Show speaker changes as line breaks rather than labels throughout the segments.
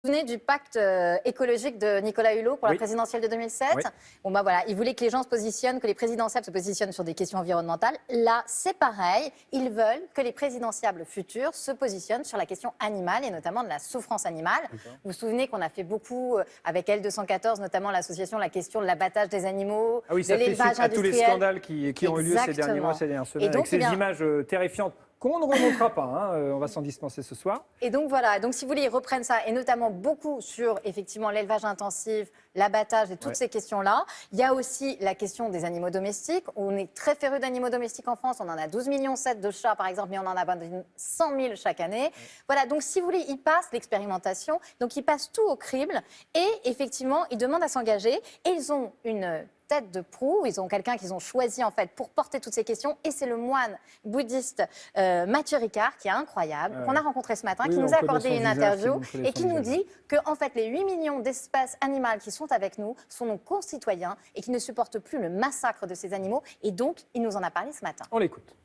Vous vous souvenez du pacte écologique de Nicolas Hulot pour la présidentielle de 2007 ?
Oui.
Bon, bah voilà, il voulait que les gens se positionnent, que les présidentiables se positionnent sur des questions environnementales. Là, c'est pareil. Ils veulent que les présidentiables futures se positionnent sur la question animale et notamment de la souffrance animale. Vous vous souvenez qu'on a fait beaucoup avec L214, notamment l'association, la question de l'abattage des animaux,
Ah oui,
de
ça fait
l'élevage
suite à tous les
industriel.
scandales qui ont eu lieu ces derniers mois, ces dernières semaines,
donc,
avec ces images terrifiantes qu'on ne remontera pas, hein, on va s'en dispenser ce soir.
Et donc voilà, donc si vous voulez, ils reprennent ça, et notamment beaucoup sur effectivement l'élevage intensif, l'abattage et toutes ces questions-là. Il y a aussi la question des animaux domestiques. On est très férus d'animaux domestiques en France, on en a 12,7 millions de chats par exemple, mais on en abandonne 100 000 chaque année. Voilà, donc si vous voulez, ils passent l'expérimentation, donc ils passent tout au crible, et effectivement, ils demandent à s'engager, et ils ont une tête de proue, ils ont quelqu'un qu'ils ont choisi en fait pour porter toutes ces questions, et c'est le moine bouddhiste Mathieu Ricard, qui est incroyable, qu'on a rencontré ce matin, qui nous a accordé une interview et qui nous dit que en fait, les 8 millions d'espèces animales qui sont avec nous sont nos concitoyens et qui ne supportent plus le massacre de ces animaux, et donc il nous en a parlé ce matin.
On l'écoute.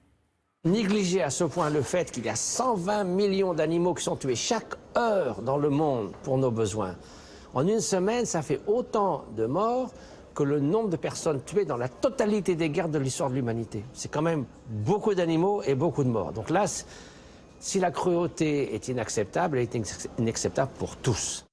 Négliger à ce point le fait qu'il y a 120 millions d'animaux qui sont tués chaque heure dans le monde pour nos besoins. En une semaine, ça fait autant de morts que le nombre de personnes tuées dans la totalité des guerres de l'histoire de l'humanité. C'est quand même beaucoup d'animaux et beaucoup de morts. Donc là, si la cruauté est inacceptable, elle est inacceptable pour tous.